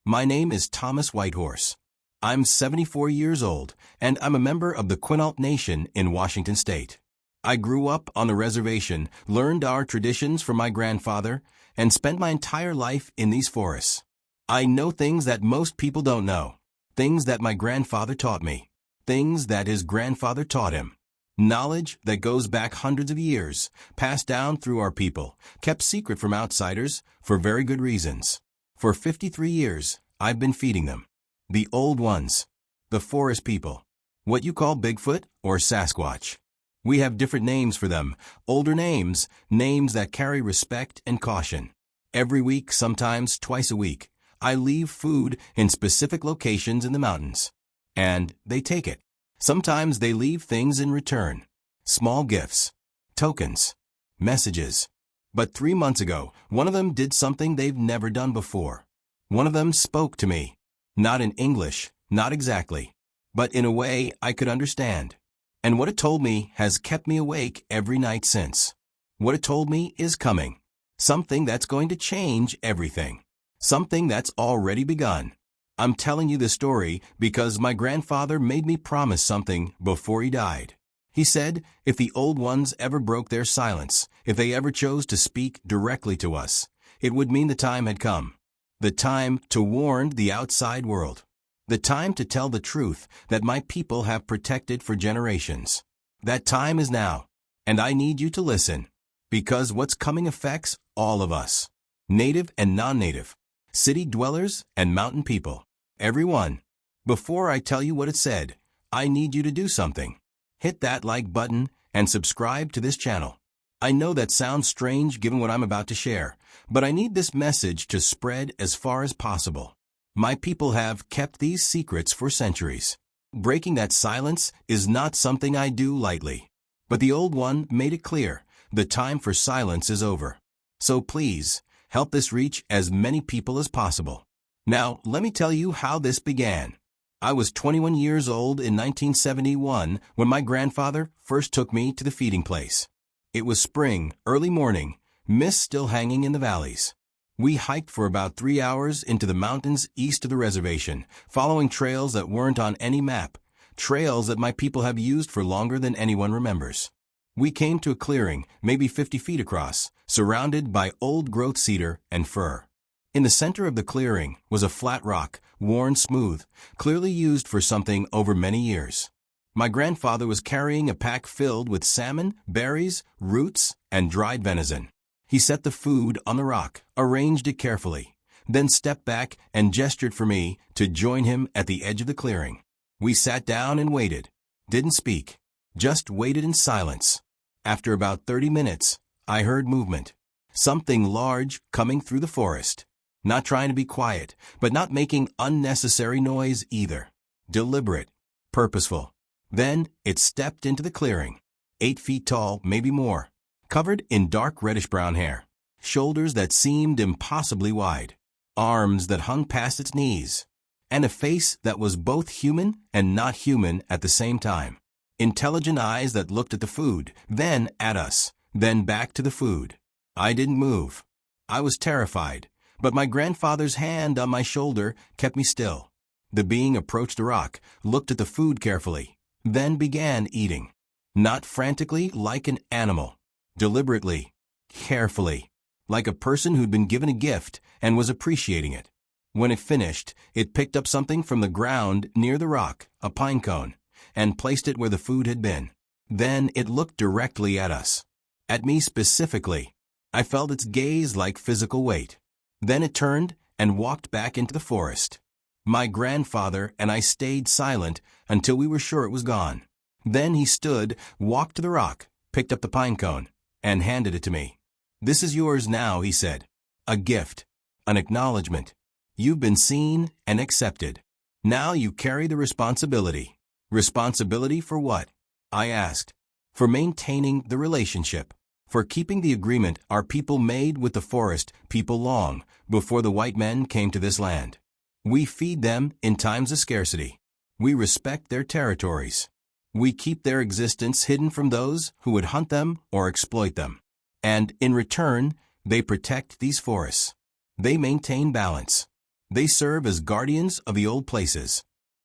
My name is Thomas Whitehorse. I'm 74 years old, and I'm a member of the Quinault Nation in Washington State. I grew up on the reservation, learned our traditions from my grandfather, and spent my entire life in these forests. I know things that most people don't know, things that my grandfather taught me, things that his grandfather taught him. Knowledge that goes back hundreds of years, passed down through our people, kept secret from outsiders for very good reasons. For 53 years, I've been feeding them. The old ones. The forest people. What you call Bigfoot or Sasquatch. We have different names for them, older names, names that carry respect and caution. Every week, sometimes twice a week, I leave food in specific locations in the mountains. And they take it. Sometimes they leave things in return. Small gifts. Tokens. Messages. But 3 months ago, one of them did something they've never done before. One of them spoke to me. Not in English, not exactly, but in a way I could understand. And what it told me has kept me awake every night since. What it told me is coming. Something that's going to change everything. Something that's already begun. I'm telling you this story because my grandfather made me promise something before he died. He said if the old ones ever broke their silence, if they ever chose to speak directly to us, it would mean the time had come. The time to warn the outside world. The time to tell the truth that my people have protected for generations. That time is now, and I need you to listen, because what's coming affects all of us. Native and non-native, city dwellers and mountain people. Everyone. Before I tell you what it said, I need you to do something. Hit that like button and subscribe to this channel. I know that sounds strange given what I'm about to share, but I need this message to spread as far as possible. My people have kept these secrets for centuries. Breaking that silence is not something I do lightly. But the old one made it clear, the time for silence is over. So please, help this reach as many people as possible. Now, let me tell you how this began. I was 21 years old in 1971 when my grandfather first took me to the feeding place. It was spring, early morning, mist still hanging in the valleys. We hiked for about 3 hours into the mountains east of the reservation, following trails that weren't on any map, trails that my people have used for longer than anyone remembers. We came to a clearing, maybe 50 feet across, surrounded by old-growth cedar and fir. In the center of the clearing was a flat rock, worn smooth, clearly used for something over many years. My grandfather was carrying a pack filled with salmon, berries, roots, and dried venison. He set the food on the rock, arranged it carefully, then stepped back and gestured for me to join him at the edge of the clearing. We sat down and waited. Didn't speak. Just waited in silence. After about 30 minutes, I heard movement. Something large coming through the forest. Not trying to be quiet, but not making unnecessary noise either. Deliberate. Purposeful. Then it stepped into the clearing. 8 feet tall, maybe more. Covered in dark reddish-brown hair. Shoulders that seemed impossibly wide. Arms that hung past its knees. And a face that was both human and not human at the same time. Intelligent eyes that looked at the food, then at us, then back to the food. I didn't move. I was terrified, but my grandfather's hand on my shoulder kept me still. The being approached the rock, looked at the food carefully, then began eating. Not frantically like an animal. Deliberately. Carefully. Like a person who'd been given a gift and was appreciating it. When it finished, it picked up something from the ground near the rock, a pine cone, and placed it where the food had been. Then it looked directly at us. At me specifically. I felt its gaze like physical weight. Then it turned and walked back into the forest. My grandfather and I stayed silent until we were sure it was gone. Then he stood, walked to the rock, picked up the pine cone, and handed it to me. "This is yours now," he said. "A gift. An acknowledgement. You've been seen and accepted. Now you carry the responsibility." Responsibility for what? I asked. For maintaining the relationship. For keeping the agreement our people made with the forest people long before the white men came to this land. We feed them in times of scarcity. We respect their territories. We keep their existence hidden from those who would hunt them or exploit them. And in return, they protect these forests. They maintain balance. They serve as guardians of the old places.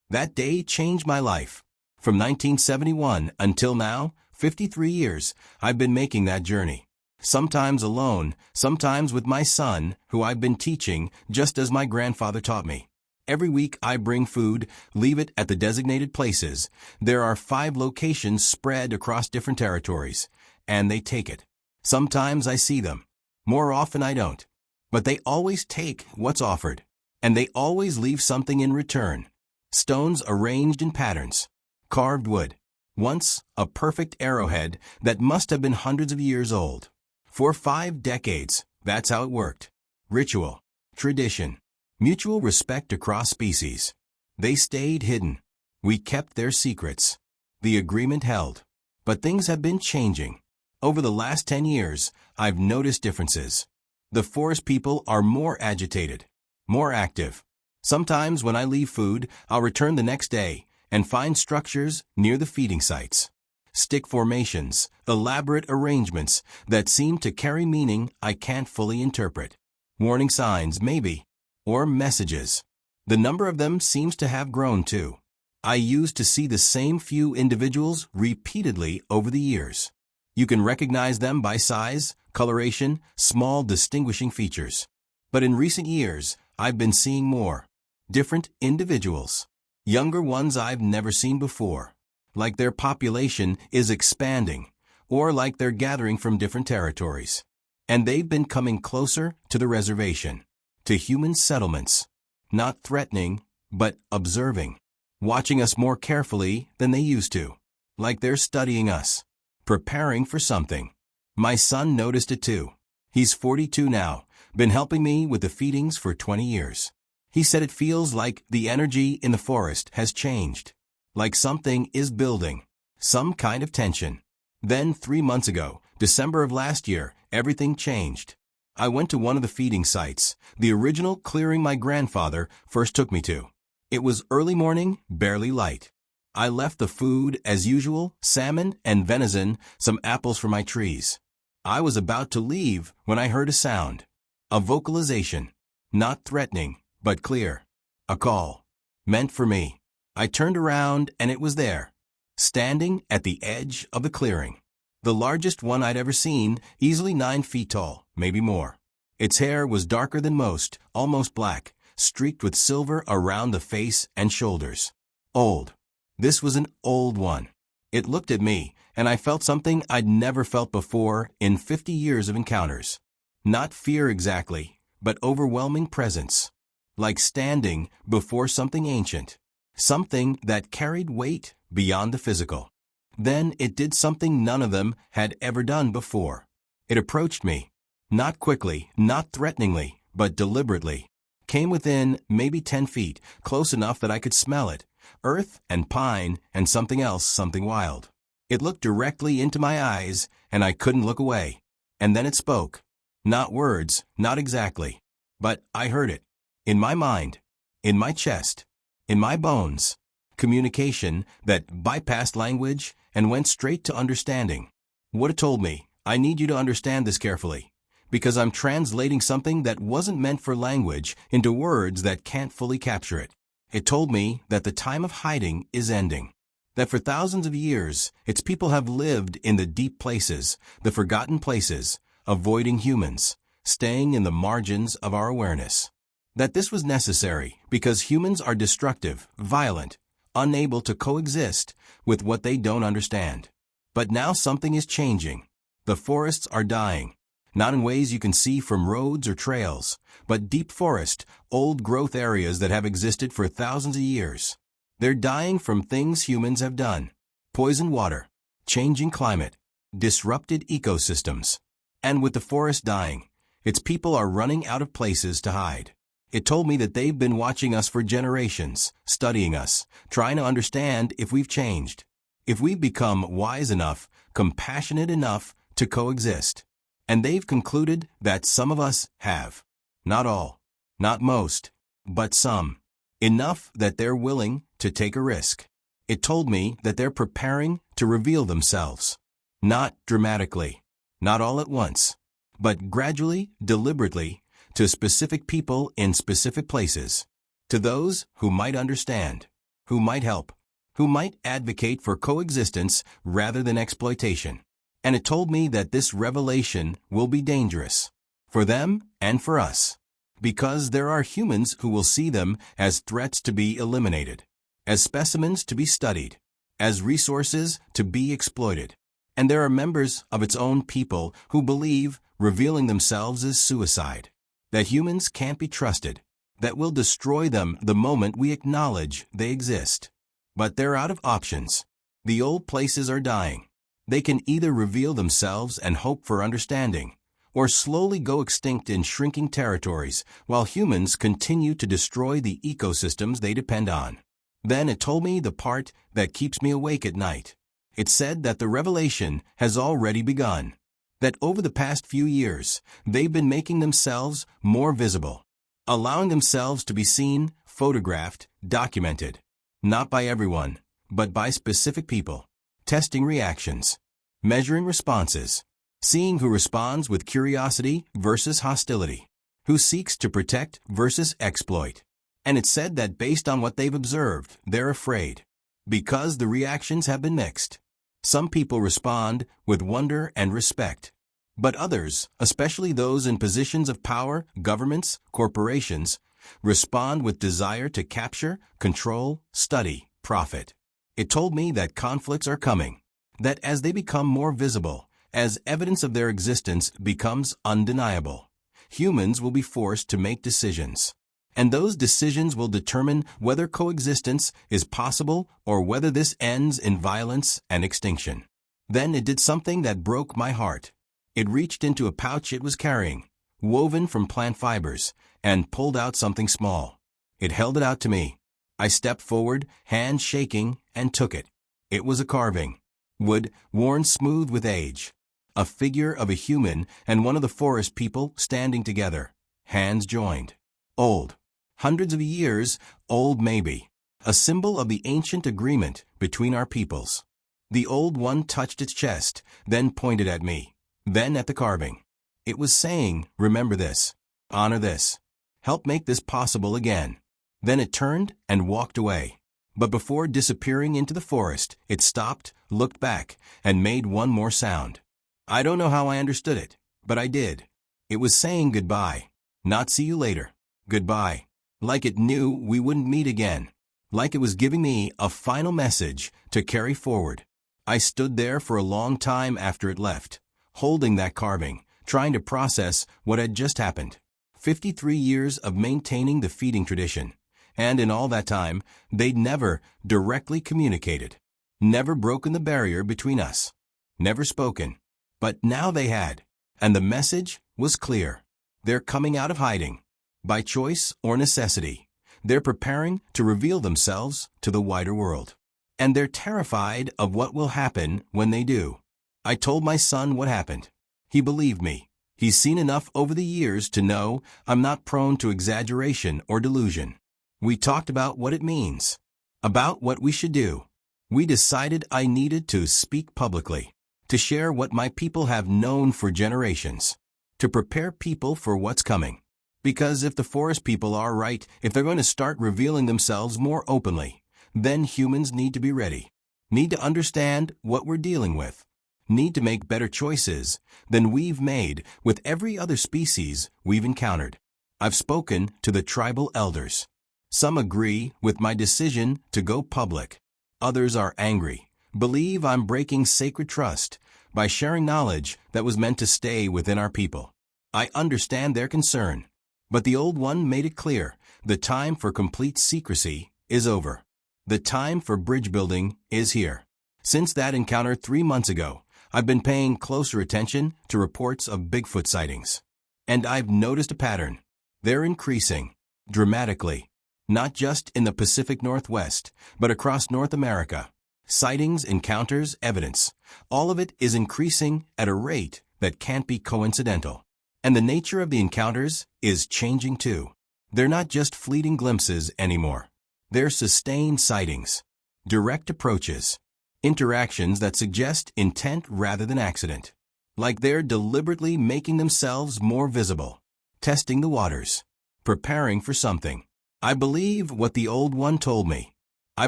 That day changed my life. From 1971 until now, 53 years, I've been making that journey. Sometimes alone, sometimes with my son, who I've been teaching just as my grandfather taught me. Every week I bring food, leave it at the designated places. There are 5 locations spread across different territories, and they take it. Sometimes I see them. More often I don't. But they always take what's offered. And they always leave something in return. Stones arranged in patterns. Carved wood. Once, a perfect arrowhead that must have been hundreds of years old. For 5 decades, that's how it worked. Ritual. Tradition. Mutual respect across species. They stayed hidden. We kept their secrets. The agreement held. But things have been changing. Over the last 10 years, I've noticed differences. The forest people are more agitated, more active. Sometimes when I leave food, I'll return the next day and find structures near the feeding sites. Stick formations, elaborate arrangements that seem to carry meaning I can't fully interpret. Warning signs, maybe. Or messages. The number of them seems to have grown too. I used to see the same few individuals repeatedly over the years. You can recognize them by size, coloration, small distinguishing features. But in recent years, I've been seeing more. Different individuals. Younger ones I've never seen before. Like their population is expanding, or like they're gathering from different territories. And they've been coming closer to the reservation. To human settlements, not threatening, but observing, watching us more carefully than they used to, like they're studying us, preparing for something. My son noticed it too. He's 42 now, been helping me with the feedings for 20 years. He said it feels like the energy in the forest has changed, like something is building, some kind of tension. Then 3 months ago, December of last year, everything changed. I went to one of the feeding sites, the original clearing my grandfather first took me to. It was early morning, barely light. I left the food as usual, salmon and venison, some apples for my trees. I was about to leave when I heard a sound. A vocalization. Not threatening, but clear. A call. Meant for me. I turned around and it was there. Standing at the edge of the clearing. The largest one I'd ever seen, easily 9 feet tall, maybe more. Its hair was darker than most, almost black, streaked with silver around the face and shoulders. Old. This was an old one. It looked at me, and I felt something I'd never felt before in 50 years of encounters. Not fear exactly, but overwhelming presence. Like standing before something ancient. Something that carried weight beyond the physical. Then it did something none of them had ever done before. It approached me. Not quickly, not threateningly, but deliberately. Came within maybe 10 feet, close enough that I could smell it. Earth and pine and something else, something wild. It looked directly into my eyes, and I couldn't look away. And then it spoke. Not words, not exactly. But I heard it. In my mind. In my chest. In my bones. Communication that bypassed language and went straight to understanding. What it told me, I need you to understand this carefully, because I'm translating something that wasn't meant for language into words that can't fully capture it. It told me that the time of hiding is ending, that for thousands of years, its people have lived in the deep places, the forgotten places, avoiding humans, staying in the margins of our awareness. That this was necessary because humans are destructive, violent, unable to coexist with what they don't understand. But now something is changing. The forests are dying, not in ways you can see from roads or trails, but deep forest, old growth areas that have existed for thousands of years. They're dying from things humans have done. Poisoned water, changing climate, disrupted ecosystems. And with the forest dying, its people are running out of places to hide. It told me that they've been watching us for generations, studying us, trying to understand if we've changed, if we've become wise enough, compassionate enough to coexist. And they've concluded that some of us have. Not all, not most, but some. Enough that they're willing to take a risk. It told me that they're preparing to reveal themselves. Not dramatically, not all at once, but gradually, deliberately, to specific people in specific places, to those who might understand, who might help, who might advocate for coexistence rather than exploitation. And it told me that this revelation will be dangerous, for them and for us, because there are humans who will see them as threats to be eliminated, as specimens to be studied, as resources to be exploited. And there are members of its own people who believe revealing themselves is suicide, that humans can't be trusted, that we'll destroy them the moment we acknowledge they exist. But they're out of options. The old places are dying. They can either reveal themselves and hope for understanding, or slowly go extinct in shrinking territories while humans continue to destroy the ecosystems they depend on. Then it told me the part that keeps me awake at night. It said that the revelation has already begun, that over the past few years, they've been making themselves more visible, allowing themselves to be seen, photographed, documented, not by everyone, but by specific people, testing reactions, measuring responses, seeing who responds with curiosity versus hostility, who seeks to protect versus exploit. And it said that based on what they've observed, they're afraid, because the reactions have been mixed. Some people respond with wonder and respect, but others, especially those in positions of power, governments, corporations, respond with desire to capture, control, study, profit. It told me that conflicts are coming, that as they become more visible, as evidence of their existence becomes undeniable, humans will be forced to make decisions. And those decisions will determine whether coexistence is possible or whether this ends in violence and extinction. Then it did something that broke my heart. It reached into a pouch it was carrying, woven from plant fibers, and pulled out something small. It held it out to me. I stepped forward, hands shaking, and took it. It was a carving. Wood, worn smooth with age. A figure of a human and one of the forest people standing together, hands joined. Old. Hundreds of years old maybe. A symbol of the ancient agreement between our peoples. The old one touched its chest, then pointed at me, then at the carving. It was saying, remember this, honor this, help make this possible again. Then it turned and walked away. But before disappearing into the forest, it stopped, looked back, and made one more sound. I don't know how I understood it, but I did. It was saying goodbye, not see you later, goodbye. Like it knew we wouldn't meet again. Like it was giving me a final message to carry forward. I stood there for a long time after it left, holding that carving, trying to process what had just happened. 53 years of maintaining the feeding tradition. And in all that time, they'd never directly communicated, never broken the barrier between us, never spoken. But now they had, and the message was clear. They're coming out of hiding, by choice or necessity. They're preparing to reveal themselves to the wider world. And they're terrified of what will happen when they do. I told my son what happened. He believed me. He's seen enough over the years to know I'm not prone to exaggeration or delusion. We talked about what it means, about what we should do. We decided I needed to speak publicly, to share what my people have known for generations, to prepare people for what's coming. Because if the forest people are right, if they're going to start revealing themselves more openly, then humans need to be ready, need to understand what we're dealing with, need to make better choices than we've made with every other species we've encountered. I've spoken to the tribal elders. Some agree with my decision to go public. Others are angry, believe I'm breaking sacred trust by sharing knowledge that was meant to stay within our people. I understand their concern, but the old one made it clear, the time for complete secrecy is over. The time for bridge building is here. Since that encounter 3 months ago, I've been paying closer attention to reports of Bigfoot sightings. And I've noticed a pattern. They're increasing, dramatically. Not just in the Pacific Northwest, but across North America. Sightings, encounters, evidence. All of it is increasing at a rate that can't be coincidental. And the nature of the encounters is changing too. They're not just fleeting glimpses anymore. They're sustained sightings, direct approaches, interactions that suggest intent rather than accident. Like they're deliberately making themselves more visible, testing the waters, preparing for something. I believe what the old one told me. I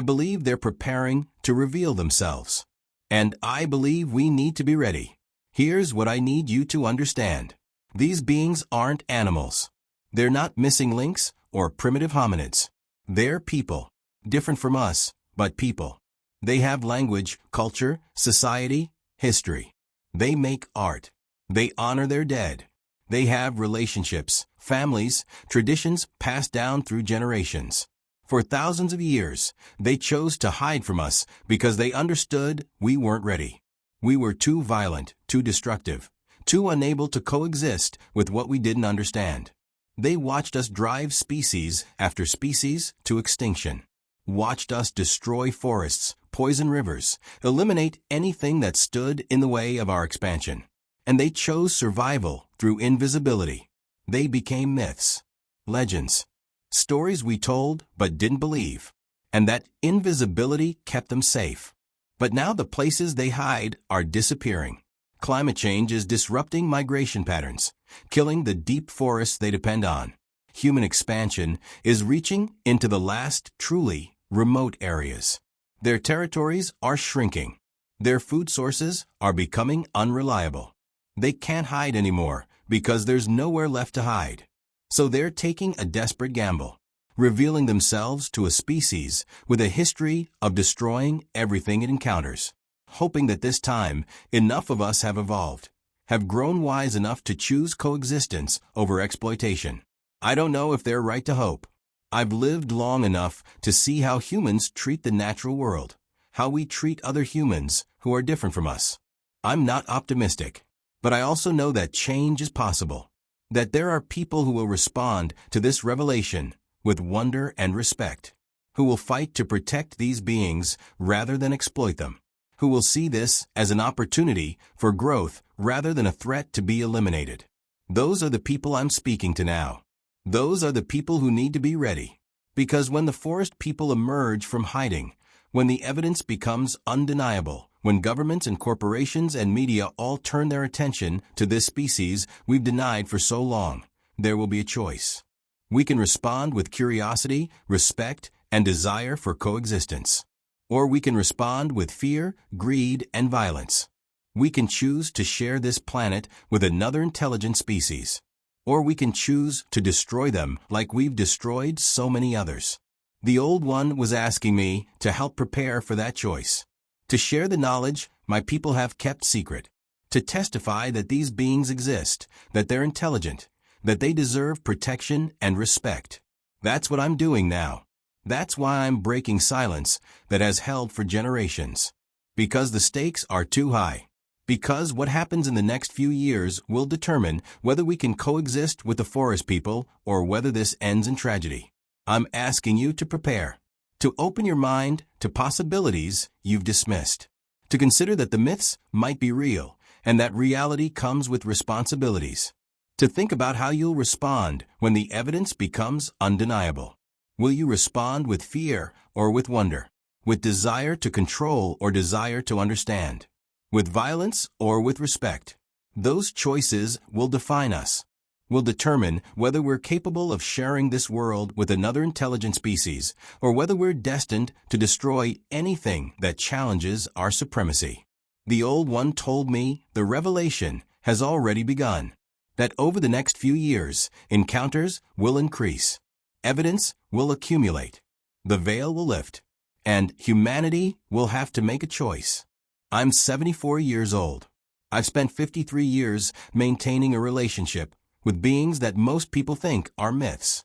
believe they're preparing to reveal themselves. And I believe we need to be ready. Here's what I need you to understand. These beings aren't animals. They're not missing links or primitive hominids. They're people. Different from us, but people. They have language, culture, society, history. They make art. They honor their dead. They have relationships, families, traditions passed down through generations. For thousands of years, they chose to hide from us because they understood we weren't ready. We were too violent, too destructive, too unable to coexist with what we didn't understand. They watched us drive species after species to extinction. Watched us destroy forests, poison rivers, eliminate anything that stood in the way of our expansion. And they chose survival through invisibility. They became myths, legends, stories we told but didn't believe. And that invisibility kept them safe. But now the places they hide are disappearing. Climate change is disrupting migration patterns, killing the deep forests they depend on. Human expansion is reaching into the last truly remote areas. Their territories are shrinking. Their food sources are becoming unreliable. They can't hide anymore because there's nowhere left to hide. So they're taking a desperate gamble, revealing themselves to a species with a history of destroying everything it encounters, hoping that this time enough of us have evolved, have grown wise enough to choose coexistence over exploitation. I don't know if they're right to hope. I've lived long enough to see how humans treat the natural world, how we treat other humans who are different from us. I'm not optimistic, but I also know that change is possible, that there are people who will respond to this revelation with wonder and respect, who will fight to protect these beings rather than exploit them, who will see this as an opportunity for growth rather than a threat to be eliminated. Those are the people I'm speaking to now. Those are the people who need to be ready. Because when the forest people emerge from hiding, when the evidence becomes undeniable, when governments and corporations and media all turn their attention to this species we've denied for so long, there will be a choice. We can respond with curiosity, respect, and desire for coexistence. Or we can respond with fear, greed, and violence. We can choose to share this planet with another intelligent species. Or we can choose to destroy them like we've destroyed so many others. The old one was asking me to help prepare for that choice. To share the knowledge my people have kept secret. To testify that these beings exist, that they're intelligent, that they deserve protection and respect. That's what I'm doing now. That's why I'm breaking silence that has held for generations. Because the stakes are too high. Because what happens in the next few years will determine whether we can coexist with the forest people or whether this ends in tragedy. I'm asking you to prepare, to open your mind to possibilities you've dismissed, to consider that the myths might be real and that reality comes with responsibilities, to think about how you'll respond when the evidence becomes undeniable. Will you respond with fear or with wonder, with desire to control or desire to understand? With violence or with respect? Those choices will define us, will determine whether we're capable of sharing this world with another intelligent species or whether we're destined to destroy anything that challenges our supremacy. The old one told me the revelation has already begun, that over the next few years, encounters will increase, evidence will accumulate, the veil will lift, and humanity will have to make a choice. I'm 74 years old. I've spent 53 years maintaining a relationship with beings that most people think are myths.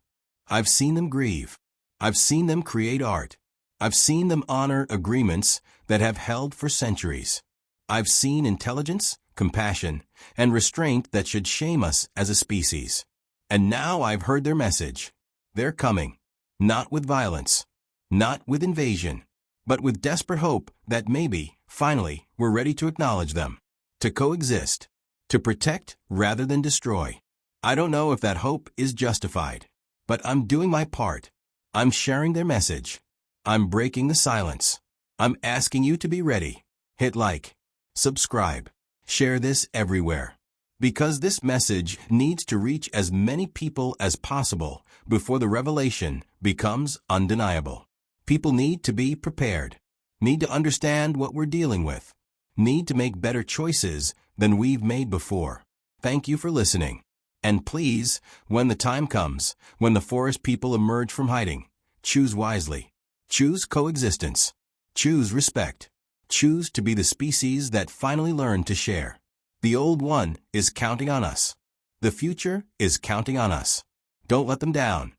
I've seen them grieve. I've seen them create art. I've seen them honor agreements that have held for centuries. I've seen intelligence, compassion, and restraint that should shame us as a species. And now I've heard their message. They're coming, not with violence, not with invasion, but with desperate hope that maybe, finally, we're ready to acknowledge them, to coexist, to protect rather than destroy. I don't know if that hope is justified, but I'm doing my part. I'm sharing their message. I'm breaking the silence. I'm asking you to be ready. Hit like, subscribe, share this everywhere. Because this message needs to reach as many people as possible before the revelation becomes undeniable. People need to be prepared, need to understand what we're dealing with, need to make better choices than we've made before. Thank you for listening. And please, when the time comes, when the forest people emerge from hiding, choose wisely. Choose coexistence. Choose respect. Choose to be the species that finally learn to share. The old one is counting on us. The future is counting on us. Don't let them down.